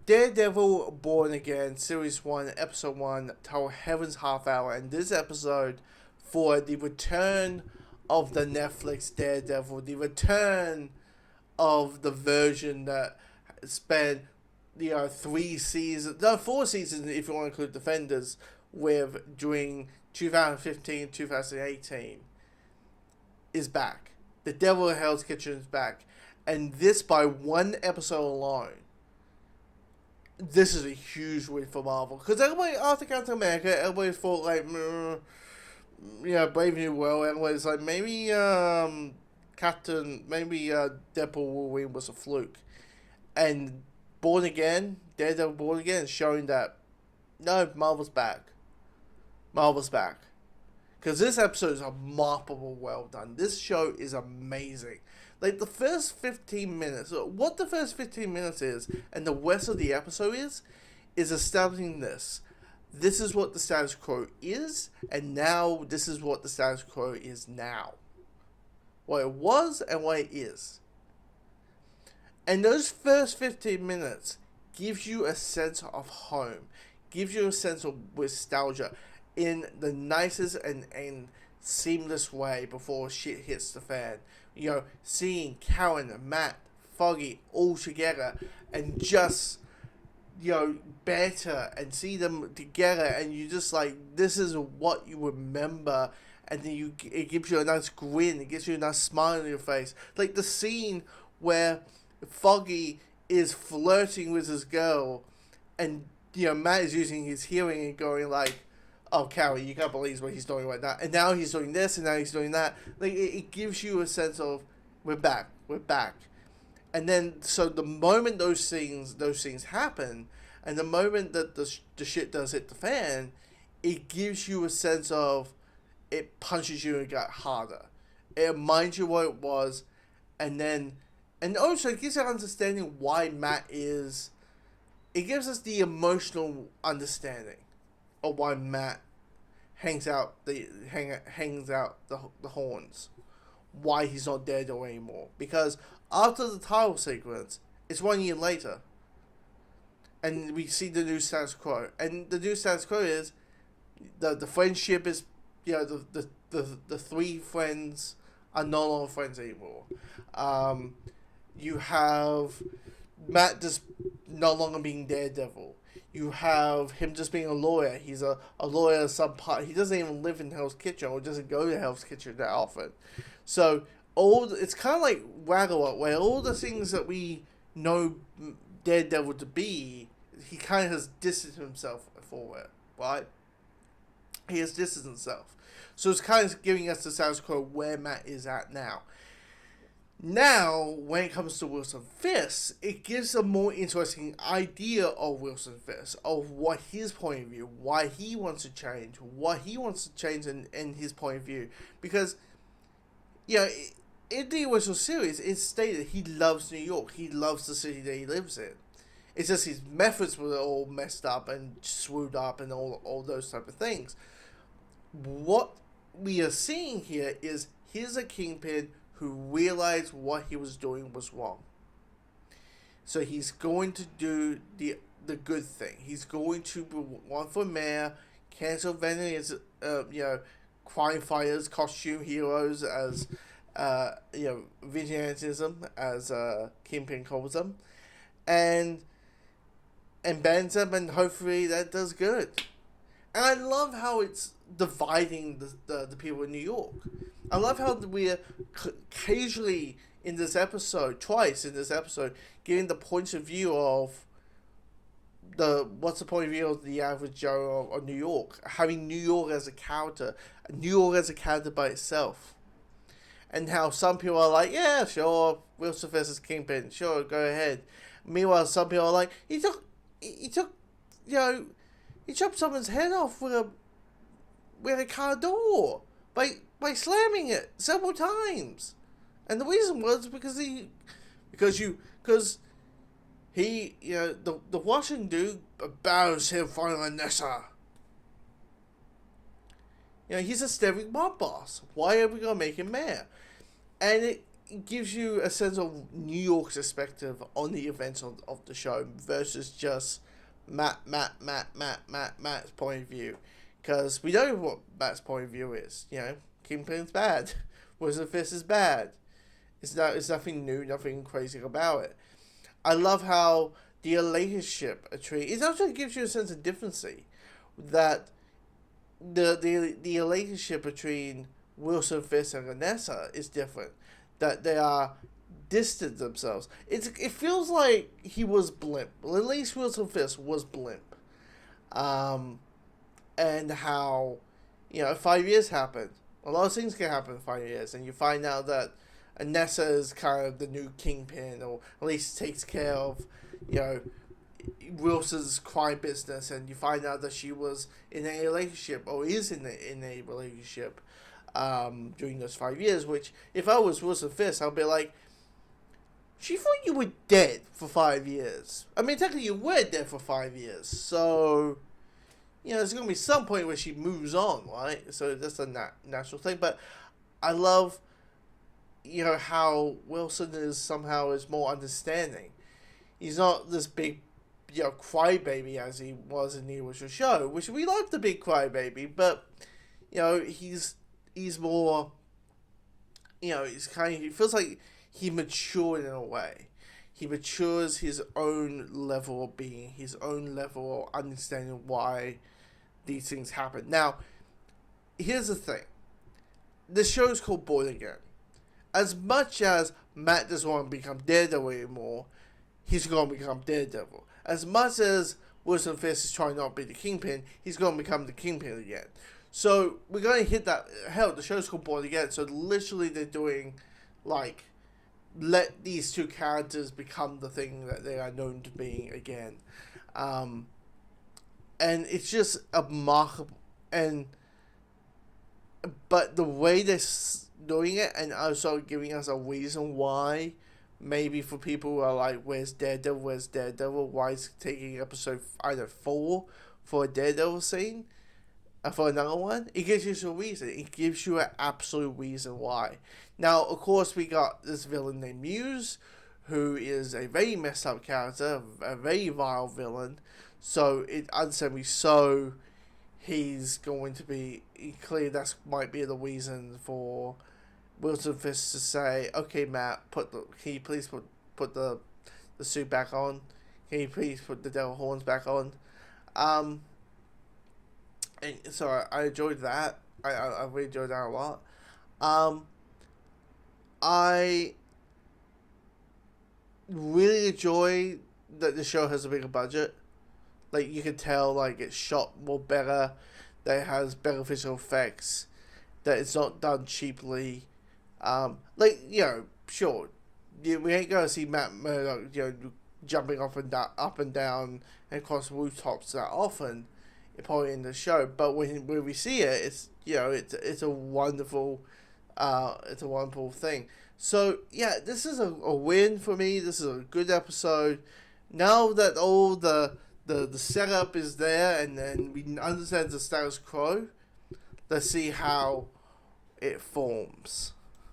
Daredevil Born Again, Series 1, Episode 1, titled Heaven's Half Hour, and this episode for the return of the Netflix Daredevil, the return of the version that spent, 3 seasons, no, 4 seasons if you want to include Defenders, with during 2015 2018, is back. The Devil in Hell's Kitchen is back. And this, by one episode alone, this is a huge win for Marvel. Because everybody, after Captain America, everybody thought, like, Brave New World, everybody's like, maybe, Deadpool Wolverine was a fluke. And Born Again, Daredevil Born Again, is showing that, no, Marvel's back. Marvel's back. Because this episode is remarkable, well done. This show is amazing. Like, the first 15 minutes, what the first 15 minutes is, and the rest of the episode is establishing this. This is what the status quo is, and now this is what the status quo is now. What it was and what it is. And those first 15 minutes gives you a sense of home. Gives you a sense of nostalgia in the nicest and seamless way before shit hits the fan. Seeing Karen, Matt, Foggy all together and just, better and see them together, and you just like, this is what you remember, and then it gives you a nice grin, it gives you a nice smile on your face. Like the scene where Foggy is flirting with his girl, and Matt is using his hearing and going like, oh, Callie, you can't believe what he's doing right now. And now he's doing this, and now he's doing that. Like, it gives you a sense of, we're back. And then, so the moment those things happen, and the moment that the shit does hit the fan, it gives you a sense of, it punches you in the gut harder. It reminds you what it was, and also it gives you an understanding why Matt is, it gives us the emotional understanding of why Matt hangs out the horns, why he's not Daredevil anymore. Because after the title sequence, it's 1 year later, and we see the new status quo. And the new status quo is the friendship is, the three friends are no longer friends anymore. You have Matt just no longer being Daredevil. You have him just being a lawyer. He's a lawyer of some part. He doesn't even live in Hell's Kitchen, or doesn't go to Hell's Kitchen that often. So it's kind of like Ragnarok, where all the things that we know Daredevil to be, he kind of has distanced himself for it, right? He has distanced himself. So it's kind of giving us the status quo where Matt is at now. Now, when it comes to Wilson Fisk, it gives a more interesting idea of Wilson Fisk, of what his point of view, why he wants to change, in his point of view. Because, in the original series, it's stated he loves New York. He loves the city that he lives in. It's just his methods were all messed up and screwed up and all those type of things. What we are seeing here is here's a kingpin who realized what he was doing was wrong. So he's going to do the good thing. He's going to run for mayor, cancel Venice, crime fighters, costume heroes, as vigilantism, as Kingpin calls them, and bans them, and hopefully that does good. And I love how it's dividing the people in New York. I love how we're occasionally in this episode, twice in this episode, getting the points of view of what's the point of view of the average Joe of New York, having New York as a character by itself, and how some people are like, yeah, sure, Wilson Fisk is Kingpin, sure, go ahead. Meanwhile, some people are like, he chopped someone's head off with a car door by slamming it several times, and the reason was because the Washington dude bows him for Vanessa. He's a staring mob boss. Why are we gonna make him mayor? And it gives you a sense of New York's perspective on the events of the show versus just Matt's point of view. Because we know what Matt's point of view is. You know, Kingpin's bad. Wizard Fist is bad. It's nothing new, nothing crazy about it. I love how the relationship it also gives you a sense of differency. That the relationship between Wilson Fisk and Vanessa is different. That they are distant themselves. It feels like he was blimp. Well, at least Wilson Fisk was blimp. And how, 5 years happened. A lot of things can happen in 5 years, and you find out that Anessa is kind of the new kingpin, or at least takes care of, Wilson's crime business, and you find out that she was in a relationship, or is in a relationship, during those 5 years. Which, if I was Wilson Fisk, I'd be like, she thought you were dead for 5 years. I mean, technically you were dead for 5 years, so there's going to be some point where she moves on, right? So that's a natural thing. But I love, how Wilson is more understanding. He's not this big, crybaby as he was in the original show, which we like the big crybaby, but, he's more, he feels like he matured in a way. He matures his own level of being, his own level of understanding why these things happen. Now, here's the thing. The show's called Born Again. As much as Matt doesn't want to become Daredevil anymore, he's going to become Daredevil. As much as Wilson Fisk is trying not to be the Kingpin, he's going to become the Kingpin again. So, we're going to hit that. Hell, the show's called Born Again, so literally they're doing, let these two characters become the thing that they are known to being again. And it's just remarkable. But the way they're doing it, and also giving us a reason why, maybe for people who are like, where's Daredevil, why is it taking episode either 4 for a Daredevil scene, for another one, it gives you a reason. It gives you an absolute reason why. Now, of course, we got this villain named Muse, who is a very messed up character, a very vile villain. So, understandably so, he's going to be, clearly that might be the reason for Wilson Fisk to say, okay, Matt, can you please put the suit back on? Can you please put the devil horns back on? And so I enjoyed that. I really enjoyed that a lot. I really enjoy that the show has a bigger budget. Like, you can tell, like, it's shot more better, that it has better visual effects, that it's not done cheaply. Sure, we ain't gonna see Matt Murdock, jumping up and down and across rooftops that often, probably in the show. But when we see it, it's a wonderful, thing. So yeah, this is a win for me. This is a good episode. Now that all the setup is there, and then we understand the status quo, let's see how it forms.